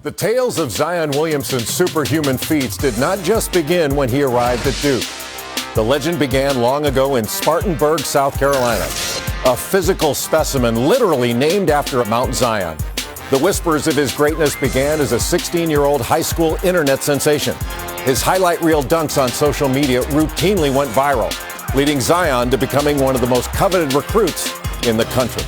The tales of Zion Williamson's superhuman feats did not just begin when he arrived at Duke. The legend began long ago in Spartanburg, South Carolina, a physical specimen literally named after Mount Zion. The whispers of his greatness began as a 16-year-old high school internet sensation. His highlight reel dunks on social media routinely went viral, leading Zion to becoming one of the most coveted recruits in the country.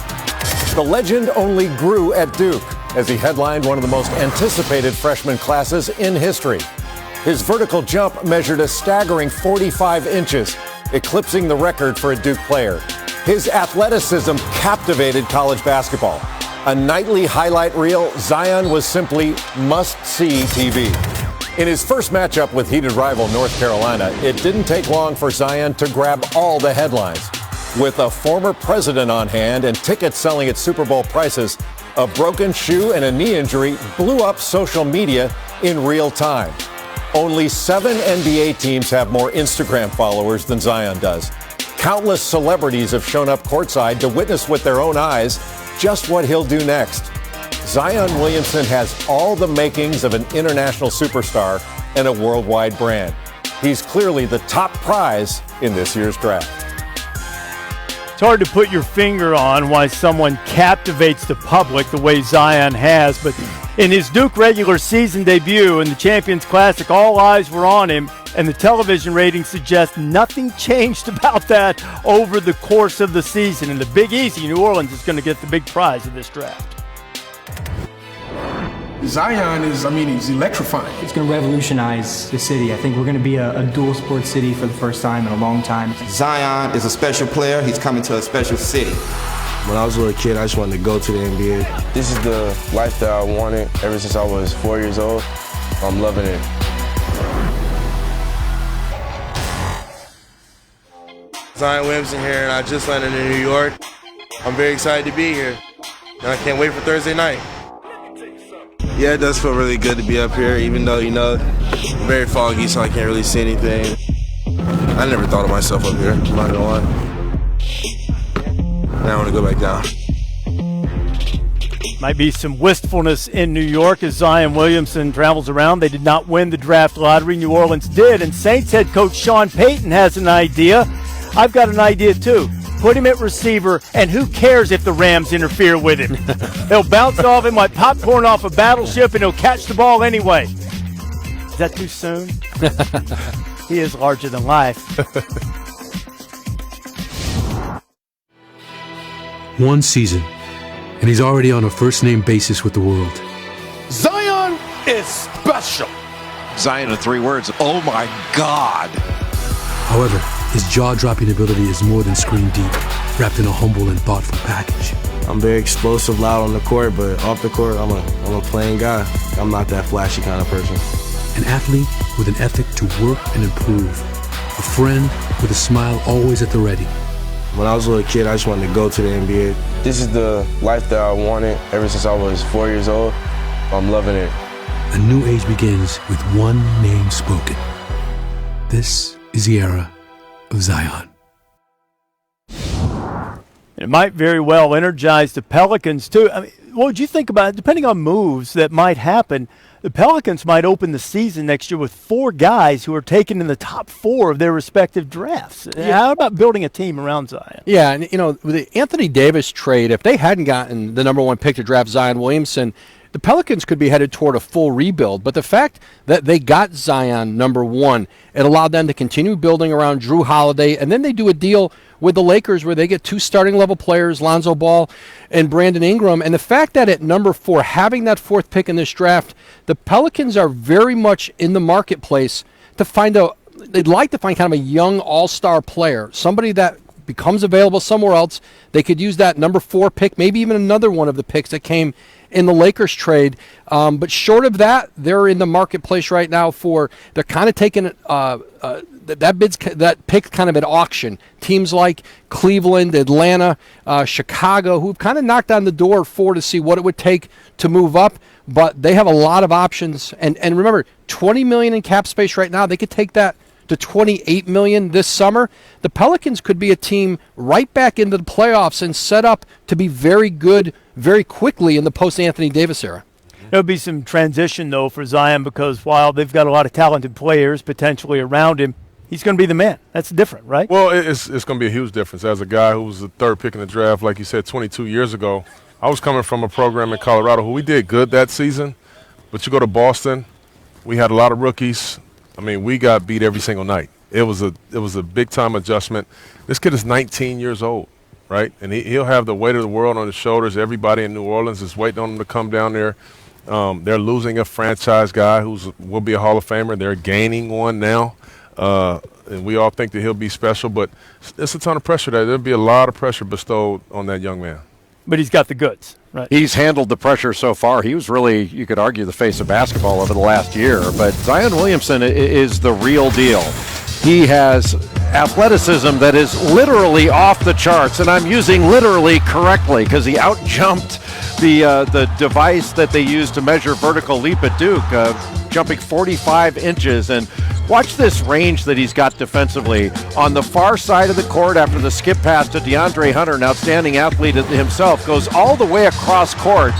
The legend only grew at Duke as he headlined one of the most anticipated freshman classes in history. His vertical jump measured a staggering 45 inches, eclipsing the record for a Duke player. His athleticism captivated college basketball. A nightly highlight reel, Zion was simply must-see TV. In his first matchup with heated rival North Carolina, it didn't take long for Zion to grab all the headlines. With a former president on hand and tickets selling at Super Bowl prices, a broken shoe and a knee injury blew up social media in real time. Only 7 NBA teams have more Instagram followers than Zion does. Countless celebrities have shown up courtside to witness with their own eyes just what he'll do next. Zion Williamson has all the makings of an international superstar and a worldwide brand. He's clearly the top prize in this year's draft. It's hard to put your finger on why someone captivates the public the way Zion has, but in his Duke regular season debut in the Champions Classic, all eyes were on him, and the television ratings suggest nothing changed about that over the course of the season. And the Big Easy, New Orleans, is going to get the big prize of this draft. Zion he's electrifying. It's going to revolutionize the city. I think we're going to be a dual sport city for the first time in a long time. Zion is a special player. He's coming to a special city. When I was a little kid, I just wanted to go to the NBA. This is the life that I wanted ever since I was 4 years old. I'm loving it. Zion Williamson here, and I just landed in New York. I'm very excited to be here, and I can't wait for Thursday night. Yeah, it does feel really good to be up here, even though, it's very foggy, so I can't really see anything. I never thought of myself up here, I'm not gonna lie. Now I want to go back down. Might be some wistfulness in New York as Zion Williamson travels around. They did not win the draft lottery. New Orleans did, and Saints head coach Sean Payton has an idea. I've got an idea, too. Put him at receiver, and who cares if the Rams interfere with him? He'll bounce off him like popcorn off a battleship, and he'll catch the ball anyway. Is that too soon? He is larger than life. One season, and he's already on a first-name basis with the world. Zion is special. Zion in 3 words, oh my God. However, his jaw-dropping ability is more than screen deep, wrapped in a humble and thoughtful package. I'm very explosive, loud on the court, but off the court, I'm a plain guy. I'm not that flashy kind of person. An athlete with an ethic to work and improve. A friend with a smile always at the ready. When I was a little kid, I just wanted to go to the NBA. This is the life that I wanted ever since I was 4 years old. I'm loving it. A new age begins with one name spoken. This is the era of Zion. It might very well energize the Pelicans, too. I mean, what would you think about it? Depending on moves that might happen, the Pelicans might open the season next year with 4 guys who are taken in the top 4 of their respective drafts. Yeah. How about building a team around Zion? Yeah, and, with the Anthony Davis trade, if they hadn't gotten the number 1 pick to draft Zion Williamson, the Pelicans could be headed toward a full rebuild. But the fact that they got Zion number 1, it allowed them to continue building around Drew Holiday, and then they do a deal with the Lakers where they get 2 starting-level players, Lonzo Ball and Brandon Ingram. And the fact that at number 4, having that 4th pick in this draft, the Pelicans are very much in the marketplace to find they'd like to find kind of a young all-star player, somebody that becomes available somewhere else. They could use that number 4 pick, maybe even another one of the picks that came in the Lakers trade. But short of that, they're in the marketplace right now they're kind of taking that pick kind of at auction. Teams like Cleveland, Atlanta, Chicago, who've kind of knocked on the door to see what it would take to move up. But they have a lot of options. And remember, $20 million in cap space right now. They could take that to $28 million this summer. The Pelicans could be a team right back into the playoffs and set up to be very good very quickly in the post-Anthony Davis era. There'll be some transition, though, for Zion because while they've got a lot of talented players potentially around him, he's going to be the man. That's different, right? Well, it's going to be a huge difference. As a guy who was the third pick in the draft, like you said, 22 years ago, I was coming from a program in Colorado who we did good that season. But you go to Boston, we had a lot of rookies. I mean, we got beat every single night. It was a big-time adjustment. This kid is 19 years old, right? And he'll have the weight of the world on his shoulders. Everybody in New Orleans is waiting on him to come down there. They're losing a franchise guy who will be a Hall of Famer. They're gaining one now. And we all think that he'll be special. But it's a ton of pressure there. There'll be a lot of pressure bestowed on that young man. But he's got the goods, right? He's handled the pressure so far. He was really, you could argue, the face of basketball over the last year. But Zion Williamson is the real deal. He has athleticism that is literally off the charts, and I'm using literally correctly because he outjumped the device that they used to measure vertical leap at Duke, jumping 45 inches. And watch this range that he's got defensively. On the far side of the court after the skip pass to DeAndre Hunter, an outstanding athlete himself, goes all the way across court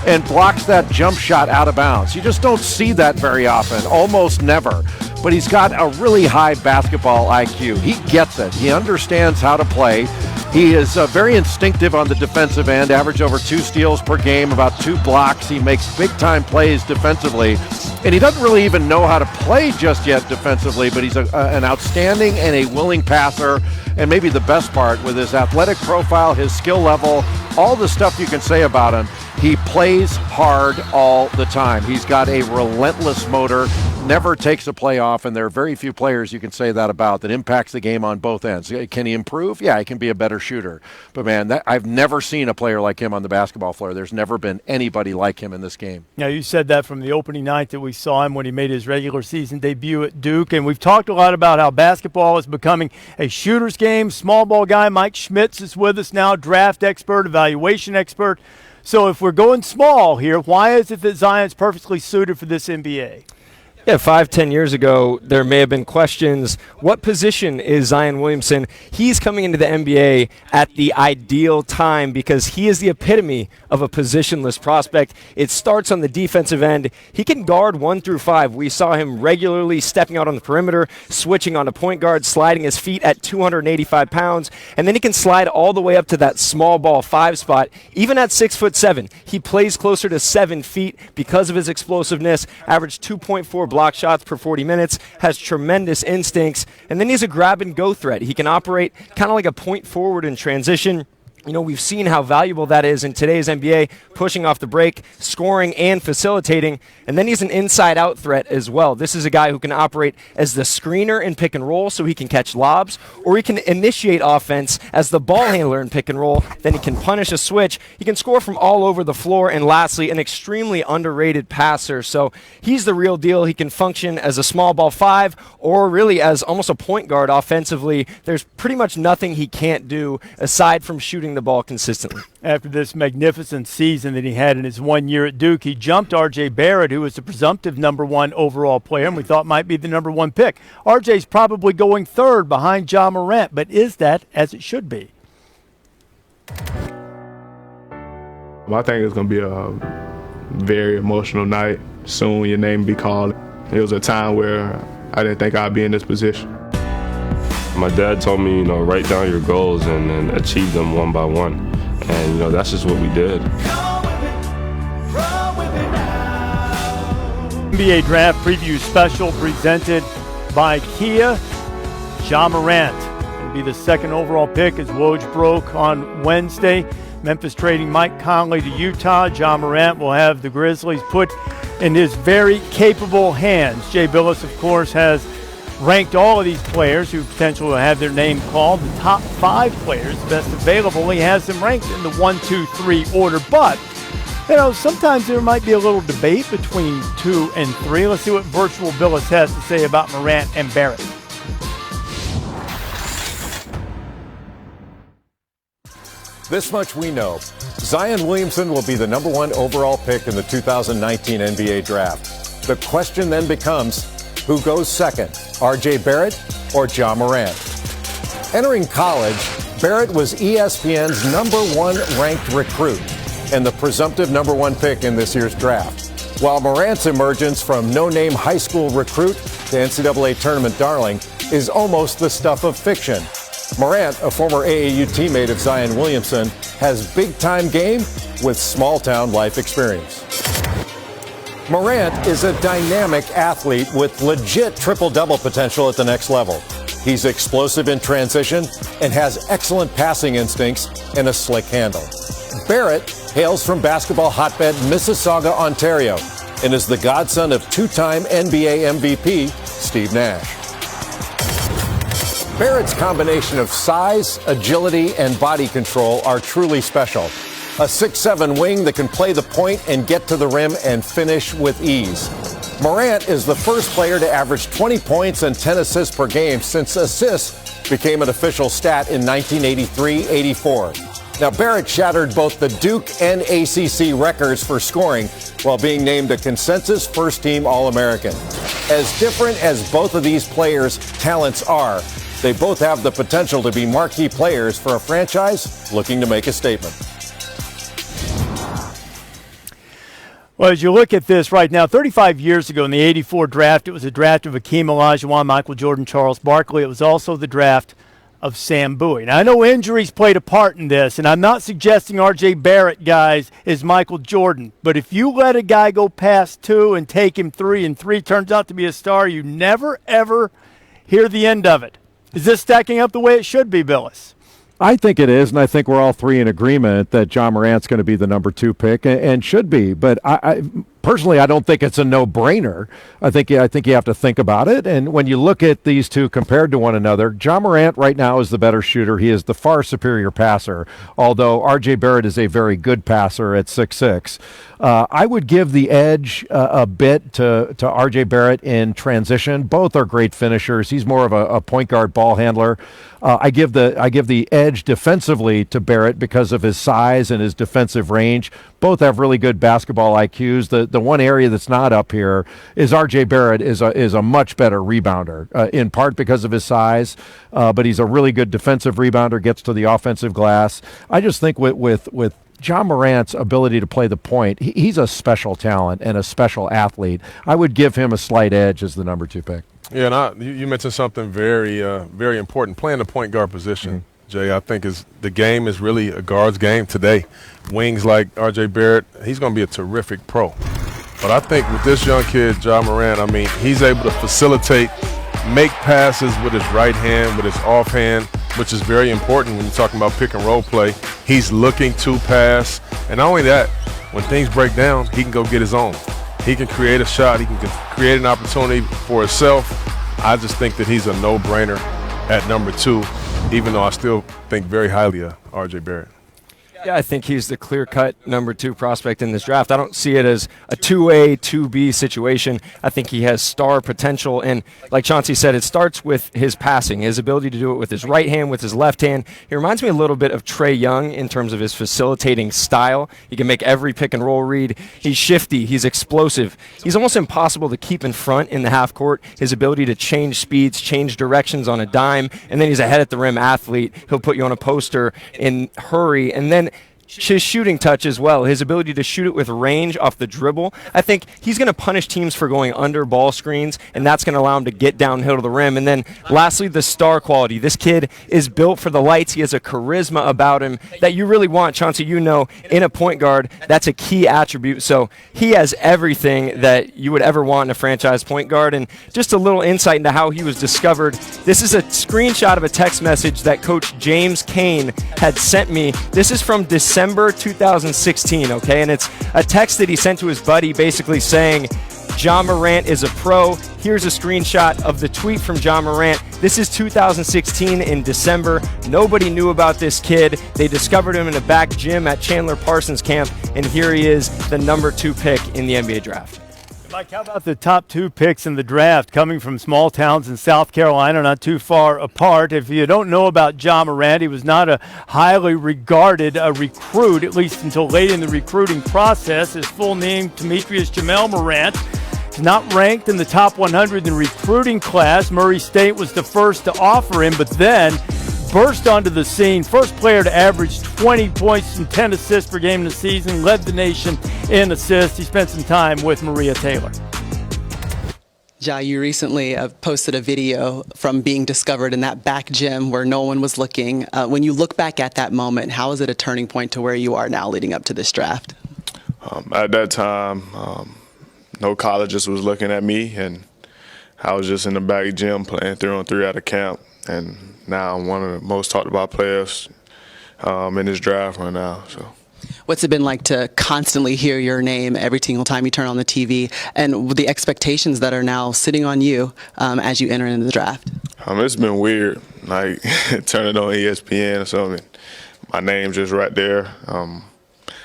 and blocks that jump shot out of bounds. You just don't see that very often, almost never. But he's got a really high basketball IQ. He gets it. He understands how to play. He is very instinctive on the defensive end, average over 2 steals per game, about 2 blocks. He makes big-time plays defensively. And he doesn't really even know how to play just yet defensively, but he's an outstanding and a willing passer. And maybe the best part, with his athletic profile, his skill level, all the stuff you can say about him, he plays hard all the time. He's got a relentless motor, never takes a play off, and there are very few players you can say that about that impacts the game on both ends. Can he improve? Yeah, he can be a better shooter. But, man, I've never seen a player like him on the basketball floor. There's never been anybody like him in this game. Yeah, you said that from the opening night that we saw him when he made his regular season debut at Duke. And we've talked a lot about how basketball is becoming a shooter's game. Small ball guy Mike Schmitz is with us now, draft expert, evaluation expert. So if we're going small here, why is it that Zion's perfectly suited for this NBA? Yeah, 5-10 years ago, there may have been questions. What position is Zion Williamson? He's coming into the NBA at the ideal time because he is the epitome of a positionless prospect. It starts on the defensive end. He can guard 1 through 5. We saw him regularly stepping out on the perimeter, switching on to point guard, sliding his feet at 285 pounds, and then he can slide all the way up to that small ball 5 spot. Even at 6'7", he plays closer to 7 feet because of his explosiveness, averaged 2.4 block shots per 40 minutes, has tremendous instincts, and then he's a grab-and-go threat. He can operate kind of like a point forward in transition. You know, we've seen how valuable that is in today's NBA, pushing off the break, scoring, and facilitating. And then he's an inside-out threat as well. This is a guy who can operate as the screener in pick and roll so he can catch lobs, or he can initiate offense as the ball handler in pick and roll. Then he can punish a switch. He can score from all over the floor. And lastly, an extremely underrated passer. So he's the real deal. He can function as a small ball 5 or really as almost a point guard offensively. There's pretty much nothing he can't do aside from shooting the ball consistently. After this magnificent season that he had in his 1 year at Duke, he jumped R.J. Barrett, who was the presumptive #1 overall player, and we thought might be the #1 pick. R.J.'s probably going 3rd behind Ja Morant, but is that as it should be? Well, I think it's going to be a very emotional night. Soon your name be called. It was a time where I didn't think I'd be in this position. My dad told me, you know, write down your goals and achieve them one by one. And, you know, that's just what we did. NBA Draft Preview Special presented by Kia. Ja Morant will be the 2nd overall pick as Woj broke on Wednesday. Memphis trading Mike Conley to Utah. Ja Morant will have the Grizzlies put in his very capable hands. Jay Billis, of course, has ranked all of these players who potentially will have their name called. The top 5 players, best available, he has them ranked in the 1, 2, 3 order. But, you know, sometimes there might be a little debate between 2 and 3. Let's see what Virtual Billis has to say about Morant and Barrett. This much we know. Zion Williamson will be the #1 overall pick in the 2019 NBA Draft. The question then becomes, who goes second, R.J. Barrett or Ja Morant? Entering college, Barrett was ESPN's #1 ranked recruit and the presumptive #1 pick in this year's draft. while Morant's emergence from no-name high school recruit to NCAA tournament darling is almost the stuff of fiction. Morant, a former AAU teammate of Zion Williamson, has big-time game with small-town life experience. Morant is a dynamic athlete with legit triple-double potential at the next level. He's explosive in transition and has excellent passing instincts and a slick handle. Barrett hails from basketball hotbed Mississauga, Ontario, and is the godson of two-time NBA MVP Steve Nash. Barrett's combination of size, agility, and body control are truly special. A 6'7" wing that can play the point and get to the rim and finish with ease. Morant is the first player to average 20 points and 10 assists per game since assists became an official stat in 1983-84. Now, Barrett shattered both the Duke and ACC records for scoring while being named a consensus first-team All-American. As different as both of these players' talents are, they both have the potential to be marquee players for a franchise looking to make a statement. Well, as you look at this right now, 35 years ago in the 84 draft, it was a draft of Hakeem Olajuwon, Michael Jordan, Charles Barkley. It was also the draft of Sam Bowie. Now, I know injuries played a part in this, and I'm not suggesting R.J. Barrett, guys, is Michael Jordan. But if you let a guy go past 2 and take him 3, and 3 turns out to be a star, you never, ever hear the end of it. Is this stacking up the way it should be, Billis? I think it is, and I think we're all three in agreement that John Morant's going to be the number 2 pick and should be. But I personally, I don't think it's a no-brainer. I think you have to think about it. And when you look at these two compared to one another, John Morant right now is the better shooter. He is the far superior passer, although R.J. Barrett is a very good passer at 6'6". I would give the edge a bit to R.J. Barrett in transition. Both are great finishers. He's more of a point guard ball handler. I give the edge defensively to Barrett because of his size and his defensive range. Both have really good basketball IQs. The one area that's not up here is R.J. Barrett is a much better rebounder, in part because of his size, but he's a really good defensive rebounder, gets to the offensive glass. I just think with John Morant's ability to play the point, he's a special talent and a special athlete. I would give him a slight edge as the number 2 pick. Yeah, and you mentioned something very, very important. Playing the point guard position, Jay, I think the game is really a guard's game today. Wings like R.J. Barrett, he's going to be a terrific pro. But I think with this young kid, John Morant, I mean, he's able to facilitate, make passes with his right hand, with his offhand, which is very important when you're talking about pick and roll play. He's looking to pass. And not only that, when things break down, he can go get his own. He can create a shot. He can create an opportunity for himself. I just think that he's a no-brainer at number 2, even though I still think very highly of R.J. Barrett. Yeah, I think he's the clear-cut number 2 prospect in this draft. I don't see it as a 2A, 2B situation. I think he has star potential, and like Chauncey said, it starts with his passing, his ability to do it with his right hand, with his left hand. He reminds me a little bit of Trae Young in terms of his facilitating style. He can make every pick-and-roll read. He's shifty. He's explosive. He's almost impossible to keep in front in the half court. His ability to change speeds, change directions on a dime, and then he's a head-at-the-rim athlete. He'll put you on a poster in hurry, and then his shooting touch as well, his ability to shoot it with range off the dribble. I think he's going to punish teams for going under ball screens, and that's going to allow him to get downhill to the rim. And then lastly, the star quality. This kid is built for the lights. He has a charisma about him that you really want, Chauncey, in a point guard. That's a key attribute. So he has everything that you would ever want in a franchise point guard. And just a little insight into how he was discovered. This is a screenshot of a text message that Coach James Kane had sent me. This is from December 2016, okay? And it's a text that he sent to his buddy basically saying, John Morant is a pro. Here's a screenshot of the tweet from John Morant. This is 2016 in December. Nobody knew about this kid. They discovered him in a back gym at Chandler Parsons camp, and here he is, the number 2 pick in the NBA draft. Mike, how about the top 2 picks in the draft coming from small towns in South Carolina, not too far apart? If you don't know about John Morant, he was not a highly regarded recruit, at least until late in the recruiting process. His full name, Demetrius Jamel Morant. Not ranked in the top 100 in the recruiting class. Murray State was the first to offer him, but then burst onto the scene. First player to average 20 points and 10 assists per game in the season. Led the nation in assists. He spent some time with Maria Taylor. Ja, you recently posted a video from being discovered in that back gym where no one was looking. When you look back at that moment, how is it a turning point to where you are now leading up to this draft? At that time, no colleges was looking at me, and I was just in the back gym playing 3-on-3 out of camp. And now I'm one of the most talked about players in this draft right now. So. What's it been like to constantly hear your name every single time you turn on the TV, and the expectations that are now sitting on you as you enter into the draft? It's been weird, like turning on ESPN or something. My name's just right there.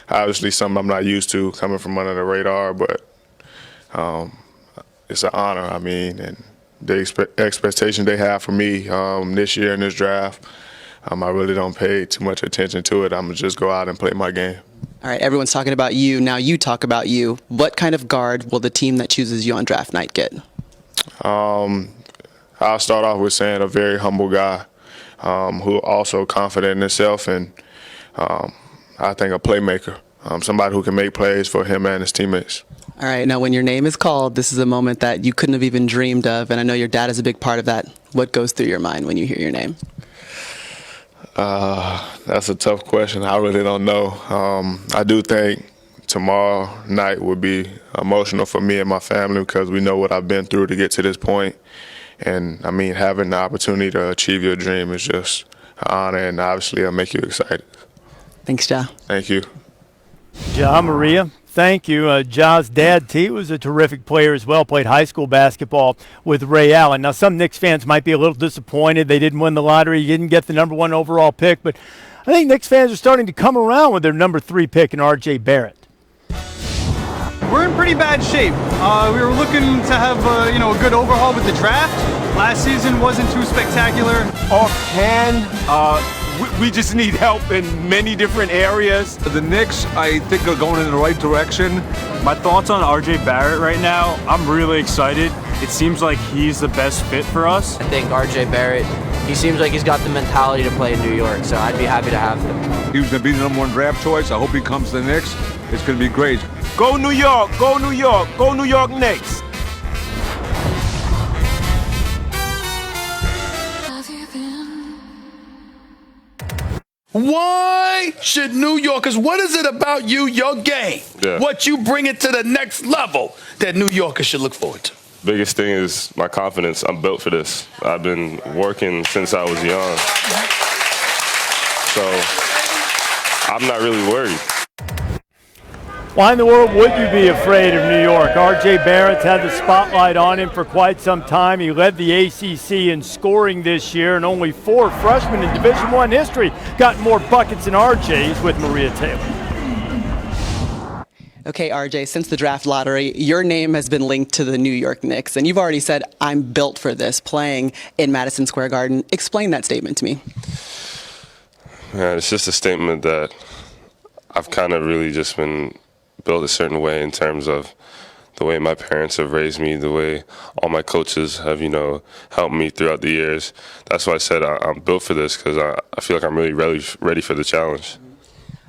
Obviously something I'm not used to coming from under the radar, but it's an honor, and the expectation they have for me this year in this draft, I really don't pay too much attention to it. I'm going to just go out and play my game. All right, everyone's talking about you. Now you talk about you. What kind of guard will the team that chooses you on draft night get? I'll start off with saying a very humble guy who also confident in himself, and I think a playmaker, somebody who can make plays for him and his teammates. All right, now when your name is called, this is a moment that you couldn't have even dreamed of, and I know your dad is a big part of that. What goes through your mind when you hear your name? That's a tough question. I really don't know. I do think tomorrow night would be emotional for me and my family because we know what I've been through to get to this point. And, having the opportunity to achieve your dream is just an honor, and obviously it'll make you excited. Thanks, Ja. Thank you. Ja, Maria. Thank you. Ja's dad, T, was a terrific player as well, played high school basketball with Ray Allen. Now, some Knicks fans might be a little disappointed. They didn't win the lottery, didn't get the number 1 overall pick, but I think Knicks fans are starting to come around with their number 3 pick in R.J. Barrett. We're in pretty bad shape. We were looking to have a good overhaul with the draft. Last season wasn't too spectacular. Offhand, we just need help in many different areas. The Knicks, I think, are going in the right direction. My thoughts on RJ Barrett right now, I'm really excited. It seems like he's the best fit for us. I think RJ Barrett, he seems like he's got the mentality to play in New York, so I'd be happy to have him. He was going to be the number 1 draft choice. I hope he comes to the Knicks. It's going to be great. Go New York! Go New York! Go New York Knicks! Why should New Yorkers, what is it about you, your game, what you bring it to the next level that New Yorkers should look forward to? Biggest thing is my confidence. I'm built for this. I've been working since I was young. So I'm not really worried. Why in the world would you be afraid of New York? R.J. Barrett's had the spotlight on him for quite some time. He led the ACC in scoring this year, and only 4 freshmen in Division I history got more buckets than R.J.'s with Maria Taylor. Okay, RJ, since the draft lottery, your name has been linked to the New York Knicks, and you've already said, I'm built for this, playing in Madison Square Garden. Explain that statement to me. Yeah, it's just a statement that I've kind of really just been built a certain way in terms of the way my parents have raised me, the way all my coaches have, helped me throughout the years. That's why I said I'm built for this, because I feel like I'm really ready for the challenge.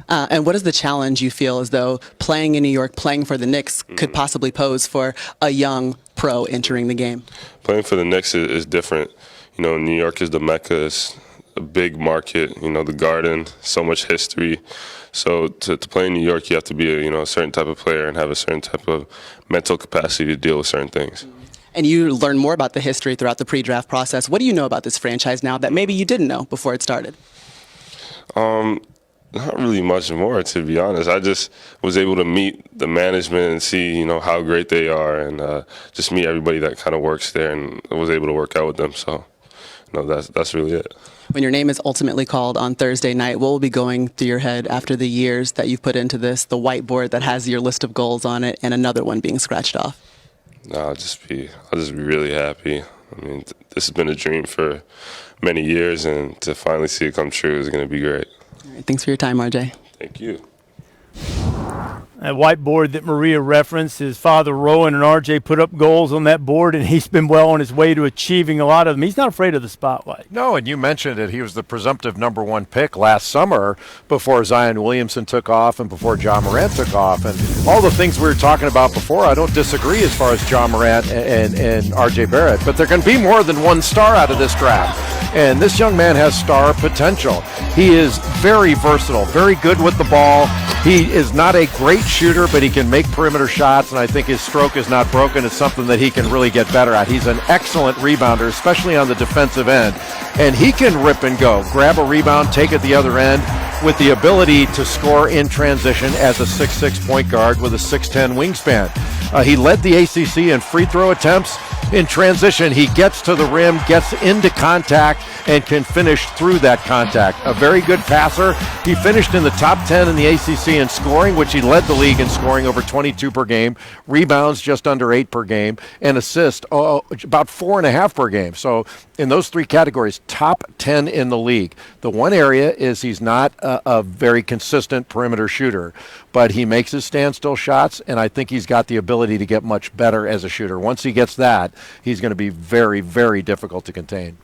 And what is the challenge you feel as though playing in New York, playing for the Knicks, could possibly pose for a young pro entering the game? Playing for the Knicks is different. New York is the Mecca. It's a big market, the Garden, so much history. So to play in New York, you have to be a certain type of player and have a certain type of mental capacity to deal with certain things. And you learn more about the history throughout the pre-draft process. What do you know about this franchise now that maybe you didn't know before it started? Not really much more, to be honest. I just was able to meet the management and see, how great they are, and just meet everybody that kind of works there, and was able to work out with them. So, that's really it. When your name is ultimately called on Thursday night, what will be going through your head after the years that you've put into this, the whiteboard that has your list of goals on it, and another one being scratched off? I'll just be really happy. This has been a dream for many years, and to finally see it come true is going to be great. All right, thanks for your time, RJ. Thank you. That whiteboard that Maria referenced, his father Rowan and RJ put up goals on that board, and he's been well on his way to achieving a lot of them. He's not afraid of the spotlight. No, and you mentioned it. He was the presumptive number 1 pick last summer before Zion Williamson took off and before Ja Morant took off. And all the things we were talking about before, I don't disagree as far as Ja Morant and RJ Barrett, but there can be more than one star out of this draft. And this young man has star potential. He is very versatile, very good with the ball. He is not a great shooter, but he can make perimeter shots, and I think his stroke is not broken. It's something that he can really get better at. He's an excellent rebounder, especially on the defensive end, and he can rip and go, grab a rebound, take it the other end, with the ability to score in transition as a 6'6" point guard with a 6'10" wingspan. He led the ACC in free throw attempts. In transition, he gets to the rim, gets into contact, and can finish through that contact. A very good passer. He finished in the top 10 in the ACC in scoring, which he led the league in scoring, over 22 per game, rebounds just under 8 per game, and assists about 4.5 per game. So in those 3 categories, top 10 in the league. The one area is he's not a very consistent perimeter shooter, but he makes his standstill shots, and I think he's got the ability to get much better as a shooter. Once he gets that, he's going to be very, very difficult to contain.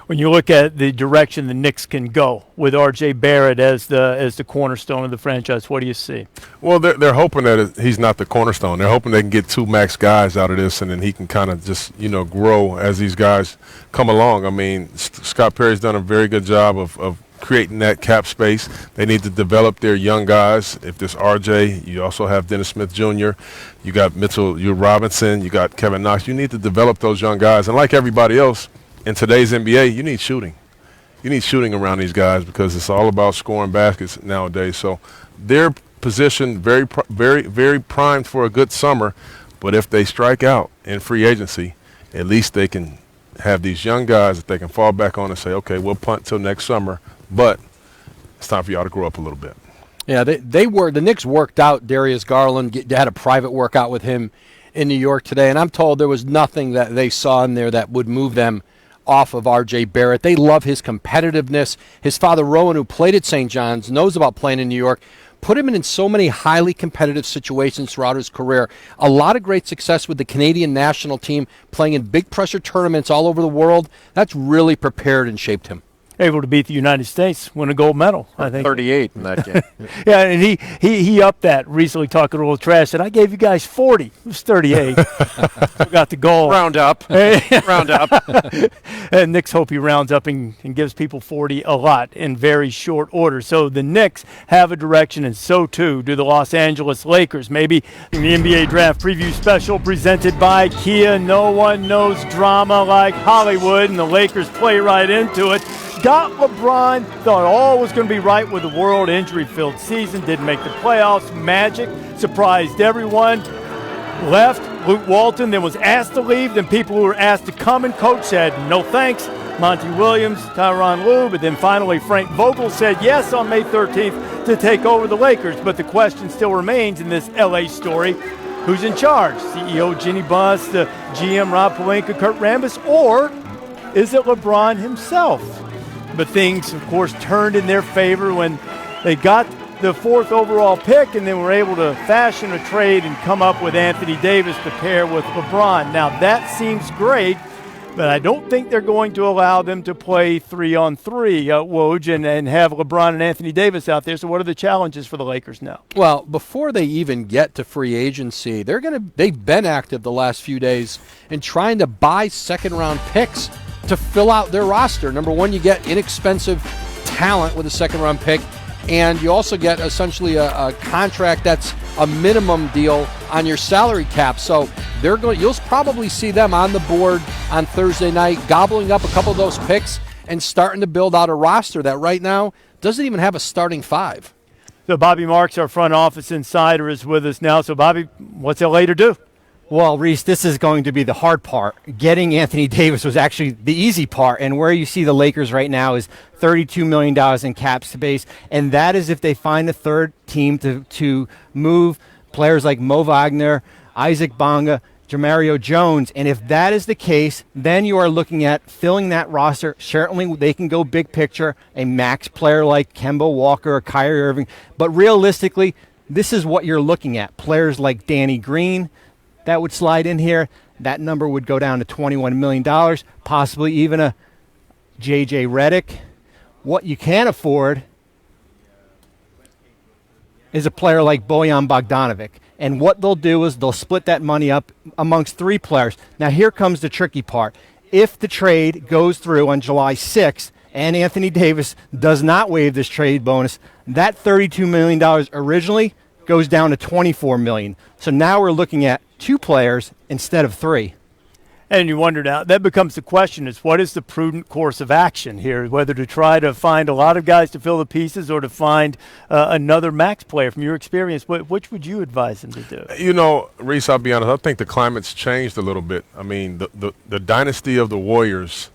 When you look at the direction the Knicks can go with R.J. Barrett as the cornerstone of the franchise, what do you see? Well, they're hoping that he's not the cornerstone. They're hoping they can get 2 max guys out of this, and then he can kind of just, grow as these guys come along. I mean, Scott Perry's done a very good job of creating that cap space. They need to develop their young guys. If there's RJ, you also have Dennis Smith Jr., you got Mitchell, Robinson, you got Kevin Knox. You need to develop those young guys. And like everybody else, in today's NBA, you need shooting. You need shooting around these guys because it's all about scoring baskets nowadays. So they're positioned very, very primed for a good summer. But if they strike out in free agency, at least they can have these young guys that they can fall back on and say, okay, we'll punt till next summer, but it's time for y'all to grow up a little bit. Yeah, the Knicks worked out Darius Garland. They had a private workout with him in New York today, and I'm told there was nothing that they saw in there that would move them off of R.J. Barrett. They love his competitiveness. His father, Rowan, who played at St. John's, knows about playing in New York, put him in so many highly competitive situations throughout his career. A lot of great success with the Canadian national team, playing in big pressure tournaments all over the world. That's really prepared and shaped him. Able to beat the United States, win a gold medal, I think. 38 in that game. Yeah, and he upped that recently, talking a little trash, and I gave you guys 40. It was 38. Got the goal. Round up. Round up. And Knicks hope he rounds up and gives people 40 a lot in very short order. So the Knicks have a direction, and so too do the Los Angeles Lakers. Maybe in the NBA Draft Preview Special presented by Kia. No one knows drama like Hollywood, and the Lakers play right into it. Got LeBron, thought all was going to be right with the world, injury-filled season, didn't make the playoffs. Magic surprised everyone. Left, Luke Walton, then was asked to leave. Then people who were asked to come and coach said, no thanks. Monty Williams, Tyronn Lue, but then finally Frank Vogel said yes on May 13th to take over the Lakers. But the question still remains in this L.A. story, who's in charge? CEO Jenny Buss, the GM Rob Pelinka, Kurt Rambis, or is it LeBron himself? But things, of course, turned in their favor when they got the 4th overall pick and then were able to fashion a trade and come up with Anthony Davis to pair with LeBron. Now, that seems great, but I don't think they're going to allow them to play 3-on-3, Woj, and have LeBron and Anthony Davis out there. So what are the challenges for the Lakers now? Well, before they even get to free agency, they've been active the last few days in trying to buy second-round picks to fill out their roster. Number one, you get inexpensive talent with a second-round pick, and you also get essentially a contract that's a minimum deal on your salary cap. So you'll probably see them on the board on Thursday night, gobbling up a couple of those picks and starting to build out a roster that right now doesn't even have a starting 5. So Bobby Marks, our front office insider, is with us now. So Bobby, what's LA to do? Well, Reese, this is going to be the hard part. Getting Anthony Davis was actually the easy part, and where you see the Lakers right now is $32 million in cap space, and that is if they find a third team to move players like Mo Wagner, Isaac Bonga, Jamario Jones, and if that is the case, then you are looking at filling that roster. Certainly they can go big picture, a max player like Kemba Walker or Kyrie Irving, but realistically, This is what you're looking at. Players like Danny Green, that would slide in here. That number would go down to $21 million, possibly even a J.J. Redick. What you can't afford is a player like Bojan Bogdanovic. And what they'll do is they'll split that money up amongst 3 players. Now, here comes the tricky part. If the trade goes through on July 6th and Anthony Davis does not waive this trade bonus, that $32 million originally goes down to $24 million. So now we're looking at 2 players instead of 3. And you wonder now, that becomes the question is what is the prudent course of action here, whether to try to find a lot of guys to fill the pieces or to find another max player. From your experience, which would you advise them to do? You know, Reese, I'll be honest, I think the climate's changed a little bit. I mean, the dynasty of the Warriors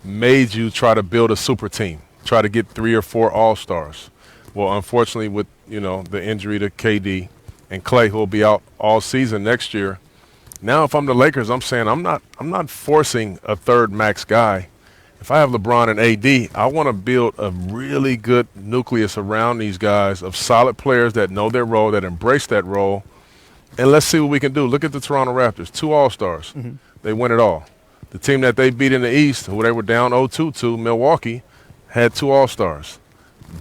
made you try to build a super team, try to get 3 or 4 all-stars. Well, unfortunately, with, you know, the injury to KD and Clay, who will be out all season next year, now, if I'm the Lakers, I'm saying I'm not forcing a third max guy. If I have LeBron and AD, I want to build a really good nucleus around these guys of solid players that know their role, that embrace that role, and let's see what we can do. Look at the Toronto Raptors, 2 All-Stars. Mm-hmm. They win it all. The team that they beat in the East, who they were down 0-2 to, Milwaukee, had 2 All-Stars.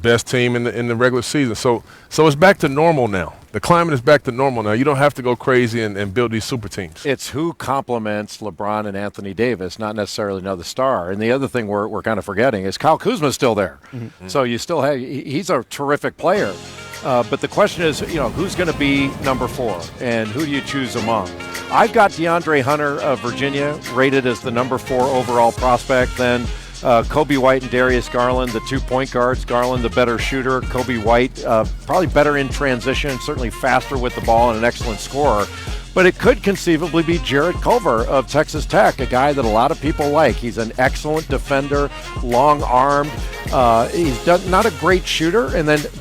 Best team in the regular season. So it's back to normal now. The climate is back to normal now. You don't have to go crazy and build these super teams. It's who complements LeBron and Anthony Davis, not necessarily another star. And the other thing we're kind of forgetting is Kyle Kuzma's still there. Mm-hmm. So you still have – he's a terrific player. But the question is, you know, who's going to be number 4 and who do you choose among? I've got DeAndre Hunter of Virginia rated as the number 4 overall prospect. Then Kobe White and Darius Garland, the 2 point guards. Garland, the better shooter. Kobe White, probably better in transition, certainly faster with the ball and an excellent scorer. But it could conceivably be Jared Culver of Texas Tech, a guy that a lot of people like. He's an excellent defender, long-armed. He's not a great shooter.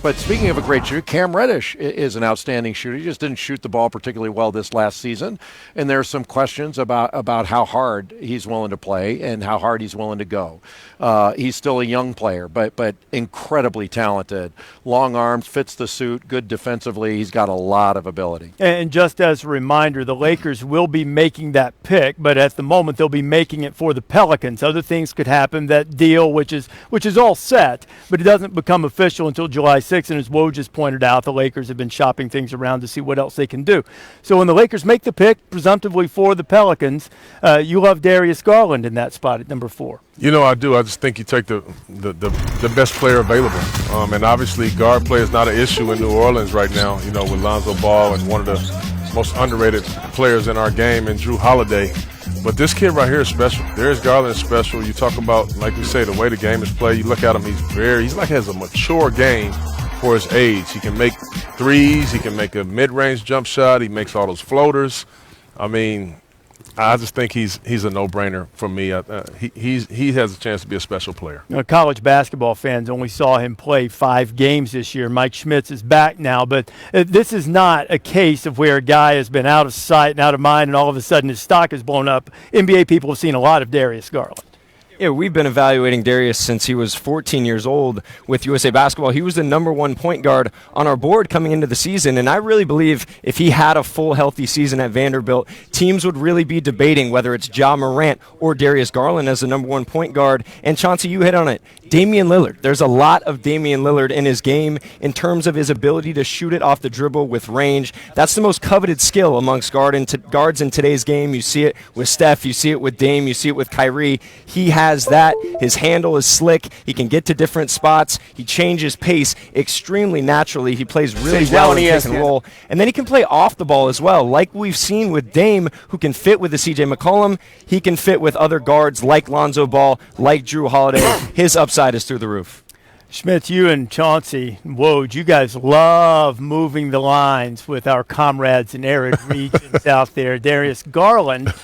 But speaking of a great shooter, Cam Reddish is an outstanding shooter. He just didn't shoot the ball particularly well this last season. And there's some questions about how hard he's willing to play and how hard he's willing to go. He's still a young player, but incredibly talented. Long arms, fits the suit, good defensively. He's got a lot of ability. And just as a reminder, the Lakers will be making that pick, but at the moment they'll be making it for the Pelicans. Other things could happen. That deal, which is all set, but it doesn't become official until July 6th. And as Woj just pointed out, the Lakers have been shopping things around to see what else they can do. So when the Lakers make the pick, presumptively for the Pelicans, you love Darius Garland in that spot at number 4. You know, I do. I just think you take the best player available. And obviously guard play is not an issue in New Orleans right now, you know, with Lonzo Ball and one of the most underrated players in our game in Drew Holiday. But this kid right here is special. Darius Garland is special. You talk about, like we say, the way the game is played. You look at him, he's like has a mature game for his age. He can make threes. He can make a mid-range jump shot. He makes all those floaters. I mean, I just think he's a no-brainer for me. He has a chance to be a special player. You know, college basketball fans only saw him play 5 games this year. Mike Schmitz is back now, but this is not a case of where a guy has been out of sight and out of mind and all of a sudden his stock has blown up. NBA people have seen a lot of Darius Garland. Yeah, we've been evaluating Darius since he was 14 years old with USA Basketball. He was the number 1 point guard on our board coming into the season, and I really believe if he had a full, healthy season at Vanderbilt, teams would really be debating whether it's Ja Morant or Darius Garland as the number 1 point guard. And Chauncey, you hit on it. Damian Lillard. There's a lot of Damian Lillard in his game in terms of his ability to shoot it off the dribble with range. That's the most coveted skill amongst guards in today's game. You see it with Steph. You see it with Dame. You see it with Kyrie. He has that. His handle is slick. He can get to different spots. He changes pace extremely naturally. He plays really well in pick and roll. And then he can play off the ball as well, like we've seen with Dame, who can fit with the C.J. McCollum. He can fit with other guards like Lonzo Ball, like Drew Holiday. His upside is through the roof. Schmitz, you and Chauncey, Woj, you guys love moving the lines with our comrades in arid regions out there. Darius Garland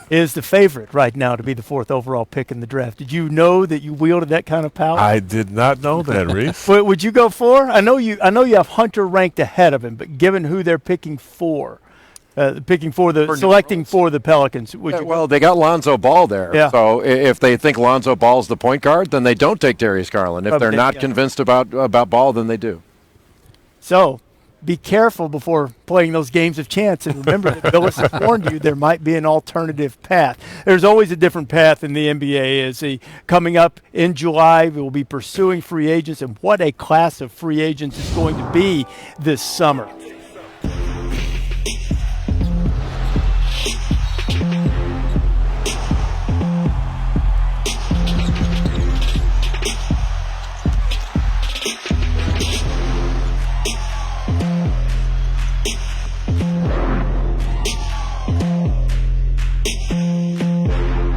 is the favorite right now to be the 4th overall pick in the draft. Did you know that you wielded that kind of power? I did not know that, Reese. Would you go 4? I know you have Hunter ranked ahead of him, but given who they're picking for the Pelicans. Well, they got Lonzo Ball there. Yeah. So if they think Lonzo Ball's the point guard, then they don't take Darius Garland. If they're not convinced about Ball, then they do. So be careful before playing those games of chance. And remember that Billis has warned you there might be an alternative path. There's always a different path in the NBA. As coming up in July, we will be pursuing free agents, and what a class of free agents is going to be this summer.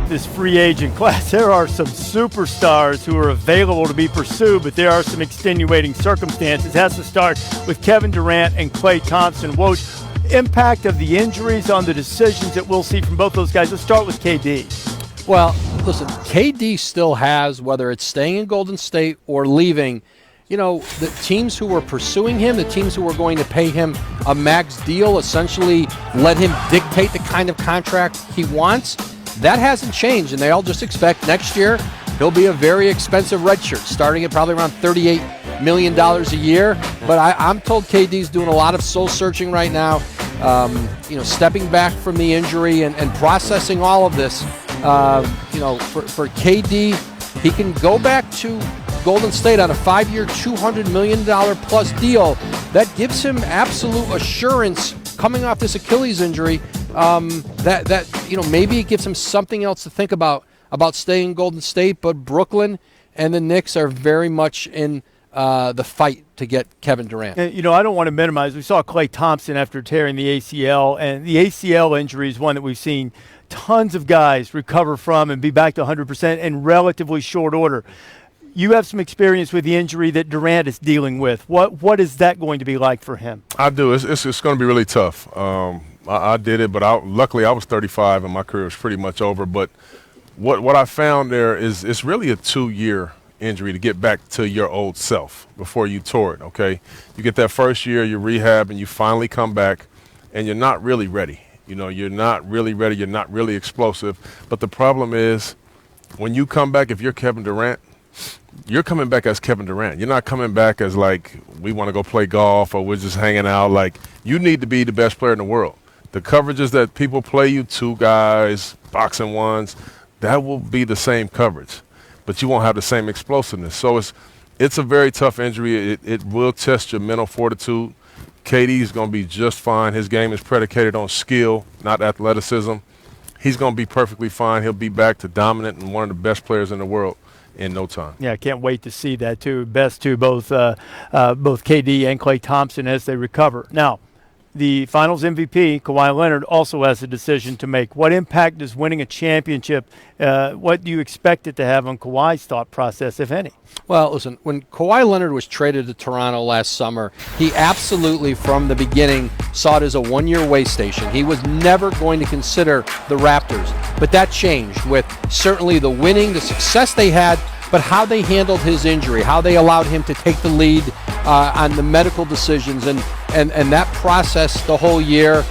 This free agent class, there are some superstars who are available to be pursued, but there are some extenuating circumstances. It has to start with Kevin Durant and Klay Thompson. Woj, impact of the injuries on the decisions that we'll see from both those guys. Let's start with KD. Well, listen, KD still has, whether it's staying in Golden State or leaving, the teams who were pursuing him, the teams who were going to pay him a max deal, essentially let him dictate the kind of contract he wants. That hasn't changed, and they all just expect next year he'll be a very expensive redshirt, starting at probably around $38 million a year. But I'm told KD's doing a lot of soul searching right now, stepping back from the injury and processing all of this. For KD, he can go back to Golden State on a 5-year, $200 million plus deal. That gives him absolute assurance coming off this Achilles injury. Maybe it gives him something else to think about staying in Golden State, but Brooklyn and the Knicks are very much in the fight to get Kevin Durant. I don't want to minimize. We saw Klay Thompson after tearing the ACL, and the ACL injury is one that we've seen tons of guys recover from and be back to 100% in relatively short order. You have some experience with the injury that Durant is dealing with. What is that going to be like for him? I do. It's going to be really tough. I did it, but luckily I was 35 and my career was pretty much over. But what I found there is it's really a 2-year injury to get back to your old self before you tore it, okay? You get that first year, you rehab, and you finally come back, and you're not really ready. You're not really ready. You're not really explosive. But the problem is when you come back, if you're Kevin Durant, you're coming back as Kevin Durant. You're not coming back as like we want to go play golf or we're just hanging out. Like, you need to be the best player in the world. The coverages that people play you, 2 guys, boxing ones, that will be the same coverage, but you won't have the same explosiveness. So it's a very tough injury. It will test your mental fortitude. KD is going to be just fine. His game is predicated on skill, not athleticism. He's going to be perfectly fine. He'll be back to dominant and one of the best players in the world in no time. Yeah, I can't wait to see that too. Best to both KD and Klay Thompson as they recover. Now, the Finals MVP, Kawhi Leonard, also has a decision to make. What impact does winning a championship, what do you expect it to have on Kawhi's thought process, if any? Well, listen, when Kawhi Leonard was traded to Toronto last summer, he absolutely, from the beginning, saw it as a 1-year way station. He was never going to consider the Raptors. But that changed with certainly the winning, the success they had, but how they handled his injury, how they allowed him to take the lead on the medical decisions, and that process the whole year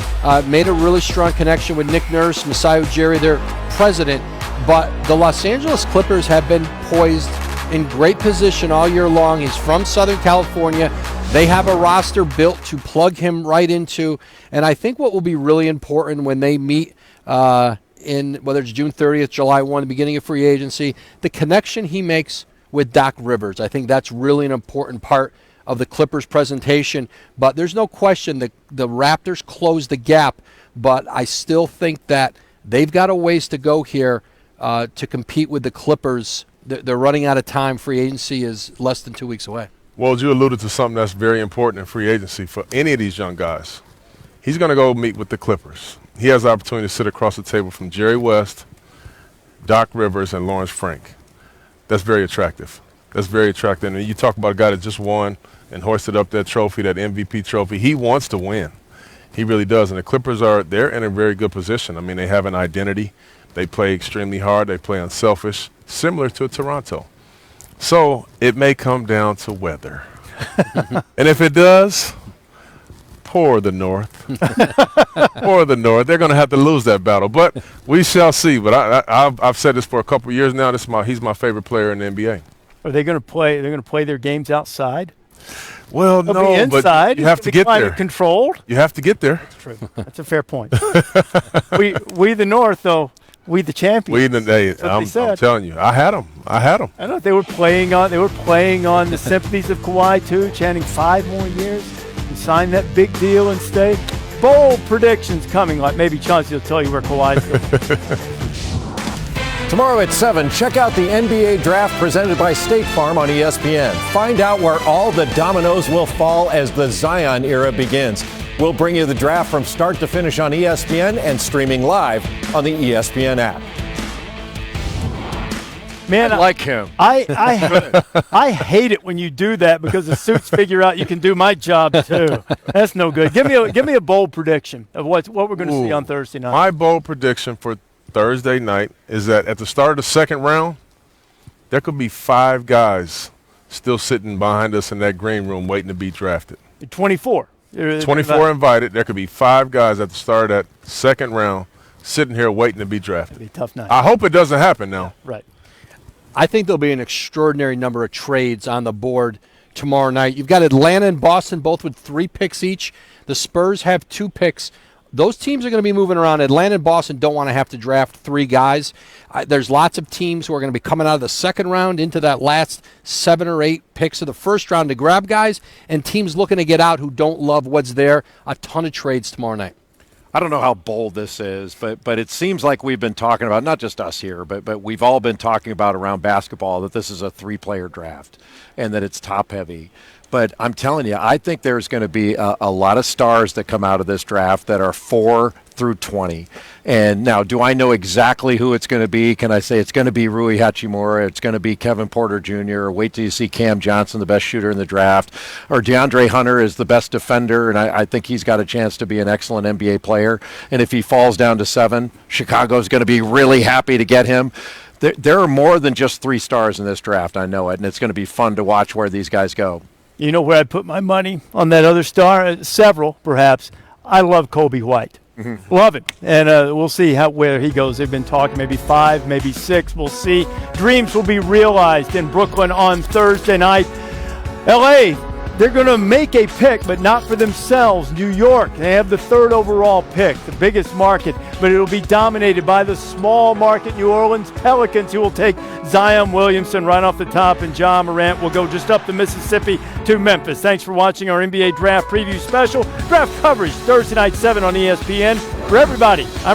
made a really strong connection with Nick Nurse, Masai Ujiri, their president. But the Los Angeles Clippers have been poised in great position all year long. He's from Southern California. They have a roster built to plug him right into, and I think what will be really important when they meet in whether it's June 30th, July 1, the beginning of free agency, the connection he makes with Doc Rivers. I think that's really an important part of the Clippers presentation. But there's no question that the Raptors closed the gap, but I still think that they've got a ways to go here to compete with the Clippers. They're running out of time. Free agency is less than 2 weeks away. Well, you alluded to something that's very important in free agency for any of these young guys. He's going to go meet with the Clippers. He has the opportunity to sit across the table from Jerry West, Doc Rivers, and Lawrence Frank. That's very attractive. That's very attractive. And you talk about a guy that just won and hoisted up that trophy, that MVP trophy. He wants to win. He really does. And the Clippers they're in a very good position. I mean, they have an identity. They play extremely hard. They play unselfish, similar to Toronto. So it may come down to weather. And if it does, poor the North. Poor the North. They're going to have to lose that battle. But we shall see. But I've said this for a couple of years now. He's my favorite player in the NBA. Are they going to play? They're going to play their games outside? Well, It'll no, be inside. but you have to get there. Controlled. You have to get there. That's true. That's a fair point. we the North, though, we the champions. I'm telling you, I had them. I know they were playing on the sympathies of Kawhi too, chanting 5 more years and sign that big deal and stay. Bold predictions coming, like maybe Chauncey will tell you where Kawhi's going. Tomorrow at 7, check out the NBA Draft presented by State Farm on ESPN. Find out where all the dominoes will fall as the Zion era begins. We'll bring you the draft from start to finish on ESPN and streaming live on the ESPN app. Man, I like him. I hate it when you do that because the suits figure out you can do my job too. That's no good. Give me a bold prediction of what we're going to see on Thursday night. My bold prediction for Thursday night is that at the start of the second round, there could be 5 guys still sitting behind us in that green room waiting to be drafted. 24. 24 invited. There could be 5 guys at the start of that second round sitting here waiting to be drafted. It'd be a tough night. I hope it doesn't happen now. Right. I think there'll be an extraordinary number of trades on the board tomorrow night. You've got Atlanta and Boston both with 3 picks each. The Spurs have 2 picks. Those teams are going to be moving around. Atlanta and Boston don't want to have to draft 3 guys. There's lots of teams who are going to be coming out of the second round into that last 7 or 8 picks of the first round to grab guys, and teams looking to get out who don't love what's there. A ton of trades tomorrow night. I don't know how bold this is, but it seems like we've been talking about, not just us here, but we've all been talking about around basketball that this is a 3-player draft and that it's top-heavy. But I'm telling you, I think there's going to be a lot of stars that come out of this draft that are 4 through 20. And now, do I know exactly who it's going to be? Can I say it's going to be Rui Hachimura? It's going to be Kevin Porter Jr.? Or wait till you see Cam Johnson, the best shooter in the draft? Or DeAndre Hunter is the best defender, and I think he's got a chance to be an excellent NBA player. And if he falls down to 7, Chicago's going to be really happy to get him. There are more than just 3 stars in this draft, I know it, and it's going to be fun to watch where these guys go. You know where I'd put my money on that other star? Several, perhaps. I love Kobe White. Mm-hmm. Love it. And we'll see where he goes. They've been talking maybe 5, maybe 6. We'll see. Dreams will be realized in Brooklyn on Thursday night. L.A., they're going to make a pick, but not for themselves. New York, they have the 3rd overall pick, the biggest market, but it'll be dominated by the small market New Orleans Pelicans, who will take Zion Williamson right off the top, and Ja Morant will go just up the Mississippi to Memphis. Thanks for watching our NBA Draft Preview Special. Draft coverage Thursday night 7 on ESPN. For everybody, I'm